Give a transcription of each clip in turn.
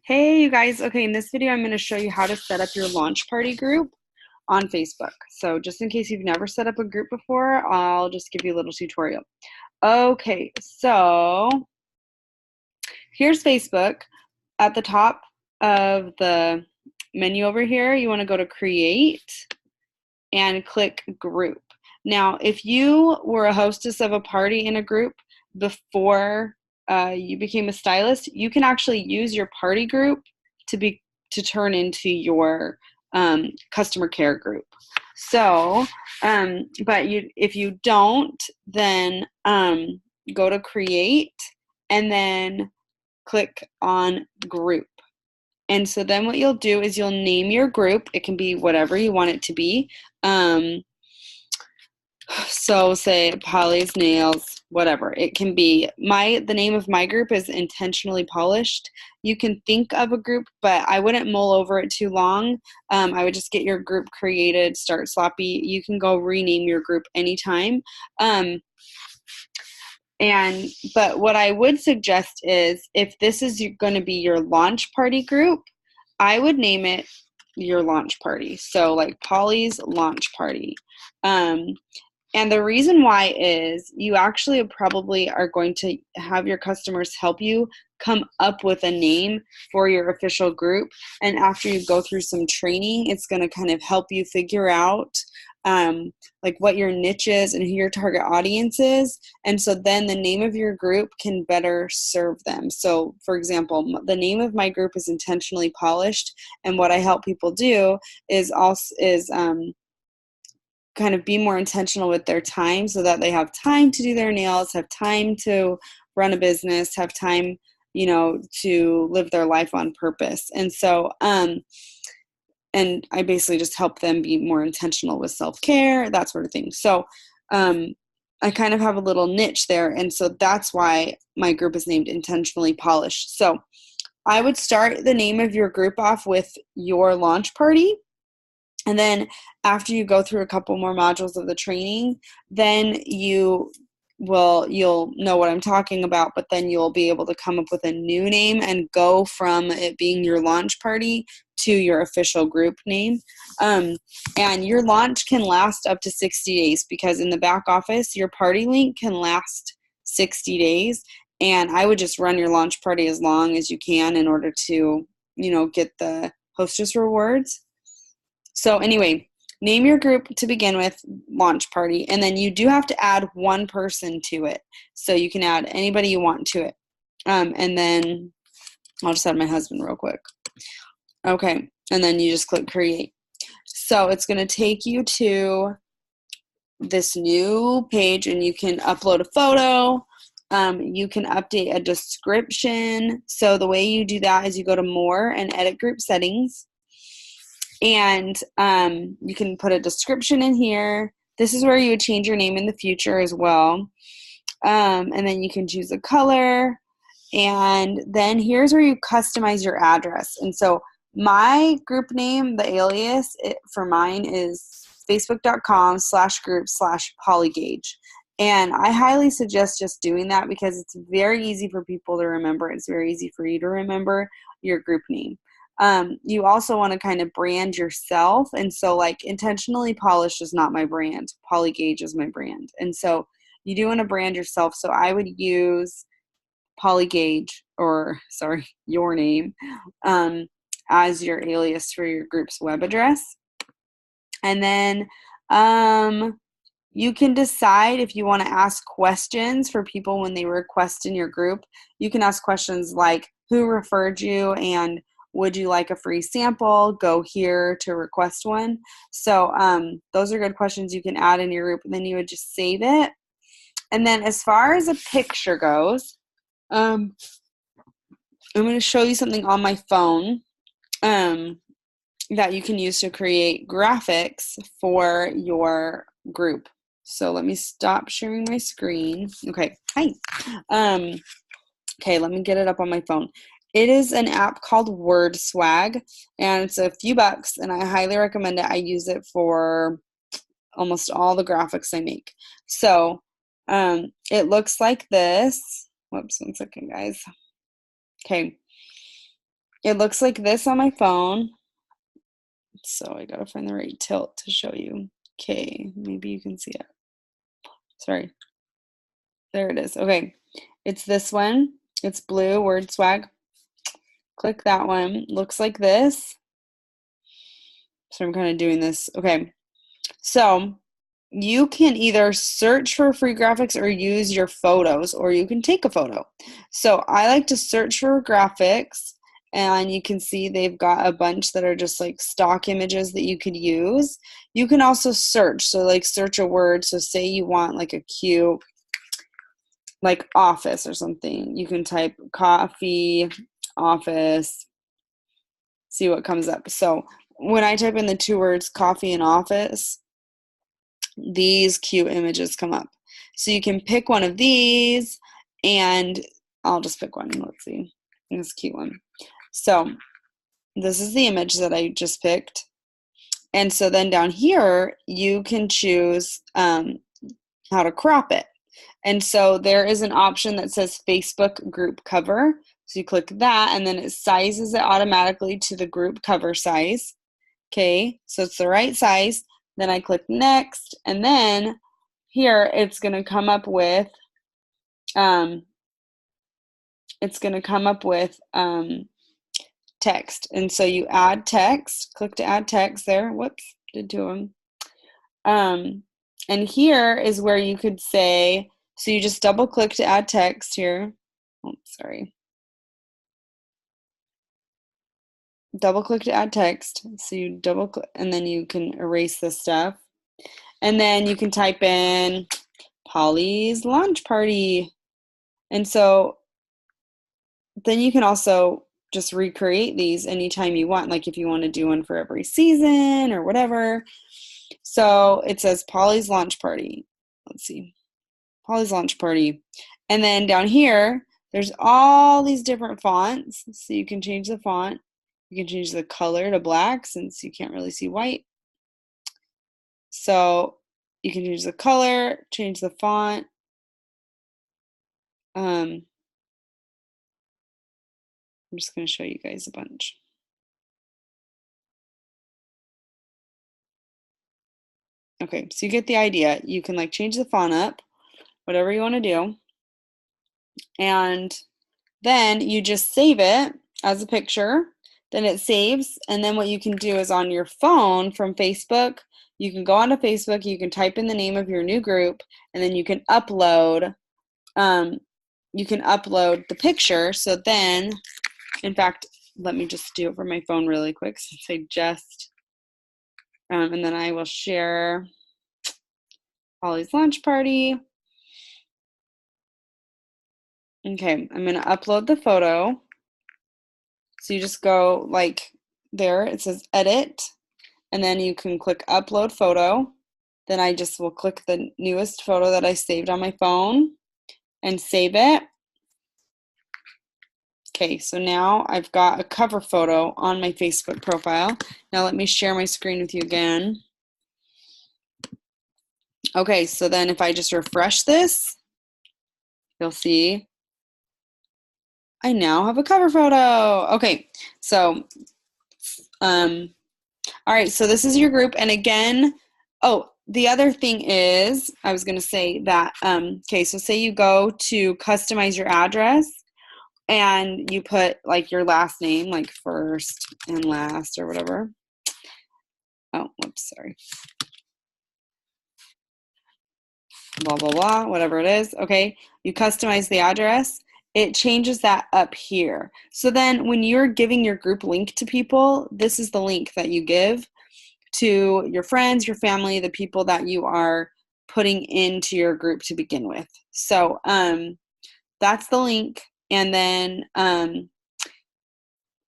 Hey, you guys. Okay, in this video, I'm going to show you how to set up your launch party group on Facebook. So just in case you've never set up a group before, I'll just give you a little tutorial. Okay, so here's Facebook. At the top of the menu over here, you want to go to Create and click Group. Now, if you were a hostess of a party in a group before you became a stylist, you can actually use your party group to turn into your customer care group. So, but if you don't, then go to Create and then click on Group. And so then what you'll do is you'll name your group. It can be whatever you want it to be. So say Polly's Nails, whatever. It can be the name of my group is Intentionally Polished. You can think of a group, but I wouldn't mull over it too long. I would just get your group created, start sloppy. You can go rename your group anytime. But what I would suggest is if this is going to be your launch party group, I would name it your launch party. So like Polly's Launch Party. And the reason why is you actually probably are going to have your customers help you come up with a name for your official group. And after you go through some training, it's going to kind of help you figure out like what your niche is and who your target audience is. And so then the name of your group can better serve them. So for example, the name of my group is Intentionally Polished. And what I help people do is kind of be more intentional with their time so that they have time to do their nails, have time to run a business, have time, to live their life on purpose. And so, and I basically just help them be more intentional with self-care, that sort of thing. So, I kind of have a little niche there. And so that's why my group is named Intentionally Polished. So I would start the name of your group off with your launch party. And then after you go through a couple more modules of the training, then you'll know what I'm talking about, but then you'll be able to come up with a new name and go from it being your launch party to your official group name. And your launch can last up to 60 days because in the back office, your party link can last 60 days. And I would just run your launch party as long as you can in order to, get the hostess rewards. So anyway, name your group to begin with, launch party, and then you do have to add one person to it. So you can add anybody you want to it. And then I'll just add my husband real quick. Okay, and then you just click create. So it's going to take you to this new page and you can upload a photo. You can update a description. So the way you do that is you go to more and edit group settings. And you can put a description in here. This is where you would change your name in the future as well. And then you can choose a color. And then here's where you customize your address. And so my group name, the alias for mine is facebook.com/group/polygauge. And I highly suggest just doing that because it's very easy for people to remember. It's very easy for you to remember your group name. You also want to kind of brand yourself. And so like Intentionally Polished is not my brand. Polygauge is my brand. And so you do want to brand yourself. So I would use Polygauge your name, as your alias for your group's web address. And then, you can decide if you want to ask questions for people when they request in your group. You can ask questions like, who referred you, and would you like a free sample? Go here to request one. So those are good questions you can add in your group, and then you would just save it. And then as far as a picture goes, I'm going to show you something on my phone that you can use to create graphics for your group. So let me stop sharing my screen. Okay, hi. Okay, let me get it up on my phone. It is an app called WordSwag, and it's a few bucks, and I highly recommend it. I use it for almost all the graphics I make. So it looks like this. Whoops, 1 second, guys. Okay. it looks like this on my phone. So I gotta find the right tilt to show you. Okay, maybe you can see it. Sorry. There it is. Okay. It's this one. It's blue, Word Swag. Click that one. Looks like this. So I'm kind of doing this. Okay. So you can either search for free graphics or use your photos, or you can take a photo. So I like to search for graphics, and you can see they've got a bunch that are just like stock images that you could use. You can also search. So like search a word. So say you want like a cute like office or something. You can type coffee, office, see what comes up. So when I type in the two words coffee and office, these cute images come up. So you can pick one of these, and I'll just pick one. Let's see. This cute one. So this is the image that I just picked. And so then down here, you can choose how to crop it. And so there is an option that says Facebook group cover. So you click that, and then it sizes it automatically to the group cover size. Okay, so it's the right size. Then I click next, and then here it's going to come up with text. And so you add text. Click to add text there. Whoops, did two of them. And here is where you could say, so you just double click to add text here. Oh, sorry. Double click to add text. So you double click, and then you can erase this stuff. And then you can type in Polly's launch party. And so then you can also just recreate these anytime you want, like if you want to do one for every season or whatever. So it says Polly's launch party. Let's see. Polly's launch party. And then down here, there's all these different fonts. So you can change the font. You can change the color to black since you can't really see white. So you can change the color, change the font. I'm just going to show you guys a bunch. Okay, so you get the idea. You can like change the font up, whatever you want to do. And then you just save it as a picture. Then it saves. And then what you can do is on your phone from Facebook, you can go onto Facebook, you can type in the name of your new group, and then you can upload the picture. So then, in fact, let me just do it for my phone really quick since I just, and then I will share Polly's launch party. Okay, I'm going to upload the photo. So you just go like there, it says edit, and then you can click upload photo. Then I just will click the newest photo that I saved on my phone and save it. Okay, so now I've got a cover photo on my Facebook profile. Now let me share my screen with you again. Okay, so then if I just refresh this, you'll see I now have a cover photo. Okay, so, all right, so this is your group. And again, oh, the other thing is, I was gonna say that, okay, so say you go to customize your address and you put like your last name, like first and last or whatever. Oh, whoops, sorry. Blah, blah, blah, whatever it is. Okay, you customize the address. It changes that up here. So then when you're giving your group link to people, this is the link that you give to your friends, your family, the people that you are putting into your group to begin with. So that's the link. And then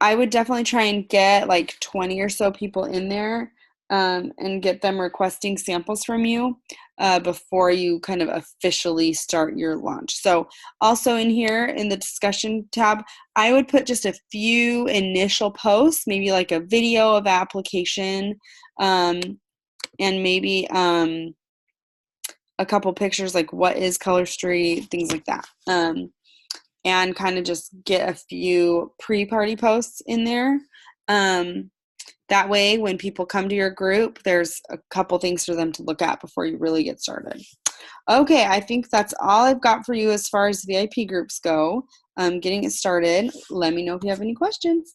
I would definitely try and get like 20 or so people in there and get them requesting samples from you before you kind of officially start your launch. So also in here in the discussion tab, I would put just a few initial posts, maybe like a video of application and maybe a couple pictures like what is Color Street, things like that. and kind of just get a few pre-party posts in there. That way, when people come to your group, there's a couple things for them to look at before you really get started. Okay, I think that's all I've got for you as far as VIP groups go. Getting it started. Let me know if you have any questions.